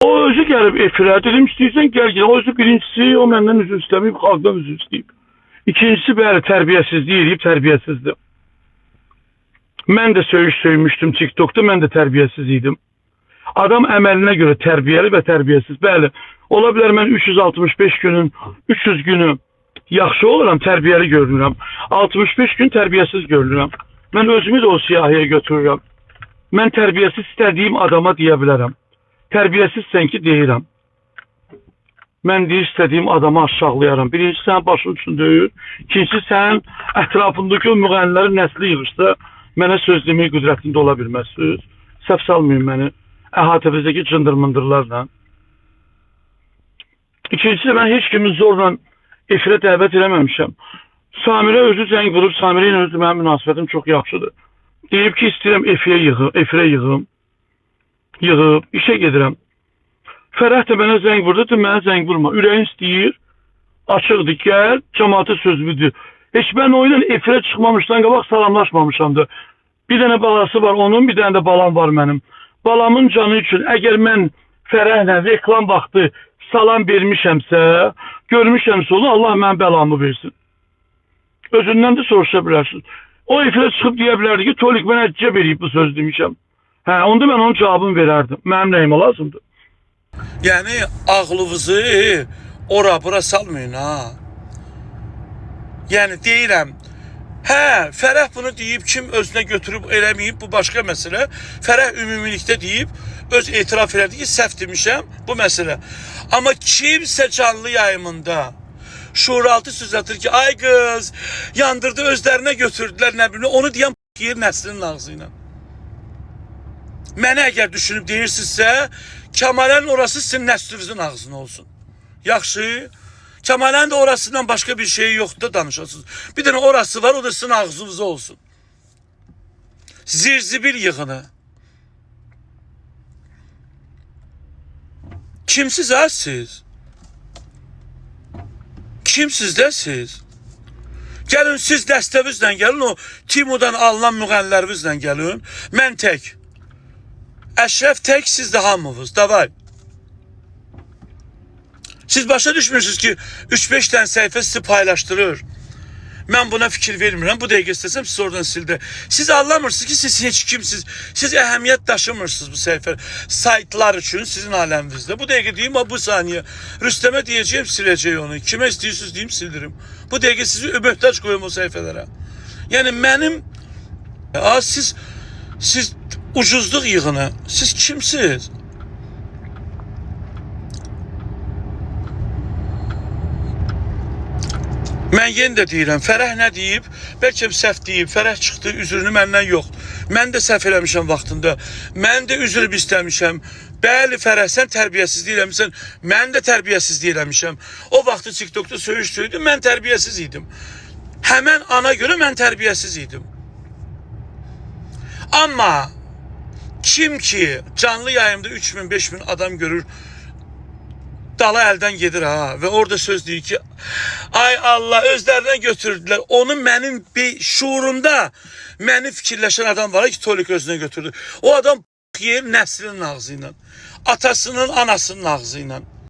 O özü gəlib efirə, dedim istəyirsən gəl. O özü birincisi, o məndən üzr istəməyib, xalqdan üzr istəyib. İkincisi, bəli, tərbiyəsizlik eləyib, tərbiyəsizdir. Mən də söymüşdüm TikTokda, mən də tərbiyəsiz idim. Adam əməlinə görə tərbiyəli və tərbiyəsiz. Bəli, ola bilər mən 365 günün 300 günü yaxşı oluram, tərbiyəli görünürəm. 65 gün tərbiyəsiz görünürəm. Mən özümü də o siyahıya götürürəm. Mən tərbiyəsiz istədiyim adama deyə bilərəm. Tərbiyəsizsən ki, deyirəm. Mən deyir, istədiyim adamı aşağılayaram. Birincisi, sənin başın üçün deyir. İkincisi, sənin ətrafındakı o müğənnilərin nəsli yığırsa, mənə söz demək qüdrətində ola bilməzsiniz. Səhv salmayın məni əhatəvizdəki cındır-mındırlarla. İkincisi, mən heç kimi zorla efirə dəvət eləməmişəm. Samirə özü zəng vurub, Samirə ilə özü mənim münasibətim çox yaxşıdır. Deyib ki, istəyirəm efirə yığım. Yığıb, işə gedirəm. Fərəh də mənə zəng vurdu, mənə zəng vurma. Ürəyin istəyir, açıqdır, gəl, cəmaata sözümüdür. Heç mən o ilə efirə çıxmamışdan qabaq salamlaşmamışamdır. Bir dənə balası var onun, bir dənə də balam var mənim. Balamın canı üçün, əgər mən Fərəhlə reklam vaxtı salam vermişəmsə, görmüşəmsə onu, Allah mənim bəlamı versin. Özündən də soruşa bilərsiniz. O efirə çıxıb deyə bilərdi ki, Tolik mənə əcəb eləyib bu söz demişəm. Hə, onda mən onun cavabını verərdim. Mənim nəyimə lazımdır? Yəni, ağlınızı ora-bura salmayın, ha. Yəni, deyirəm, hə, Fərəh bunu deyib, kim özünə götürüb eləməyib, bu başqa məsələ. Fərəh ümumilikdə deyib, öz etiraf elədi ki, səhv demişəm, bu məsələ. Amma kimsə canlı yayımında şuuraltı söz atır ki, ay qız, yandırdı, özlərinə götürdülər, nə bilim, onu deyən yer nəslinin ağzı ilə. Mənə əgər düşünüb deyirsinizsə, Kəmalən orası sizin nəslinizin ağzına olsun. Yaxşı, Kəmalən də orasından başqa bir şey yoxdur da danışasınız. Bir dənə orası var, o da sizin ağzınıza olsun. Zirzibil yığını. Kimsiz ha siz? Kimsiz də siz? Gəlin siz dəstəvizlə gəlin, o Timo'dan alınan müğənnilərinizlə gəlin. Mən tək. Əşrəf tək, siz də hamınız. Davay. Siz başa düşmürsünüz ki, 3-5 dənə səhifə sizi paylaşdırır. Mən buna fikir vermirəm. Bu dəqiqə istəsəm siz oradan sildi. Siz anlamırsınız ki, siz heç kimsiz. Siz əhəmiyyət daşımırsınız bu səhifə. Saytlar üçün sizin aləminizdə. Bu dəqiqə deyim, bu saniyə. Rüstəmə deyəcəyim, siləcək onu. Kimə istəyirsiniz deyim, sildirim. Bu dəqiqə sizi möhtac qoyum o səhifələrə. Yəni mənim... Siz ucuzluq yığını. Siz kimsiz? Mən yenə də deyirəm, Fərəh nə deyib? Bəlkə səhv deyib, Fərəh çıxdı, üzrünü məndən yox. Mən də səhv eləmişəm vaxtında. Mən də üzr istəmişəm. Bəli, Fərəh, sən tərbiyəsizlik eləmişsən, mən də tərbiyəsizlik eləmişəm. O vaxtı TikTokda söyüşdüydüm, mən tərbiyəsiz idim. Həmən ana görə mən tərbiyəsiz idim. Amma kim ki canlı yayımda 3000-5000 adam görür, dala əldən gedir ha və orada söz deyir ki, ay Allah, özlərinə götürdülər. Onu mənim şuurumda məni fikirləşən adam var ki, Tolik özünə götürdü. O adam yer nəslinin ağzı ilə, atasının, anasının ağzı ilə.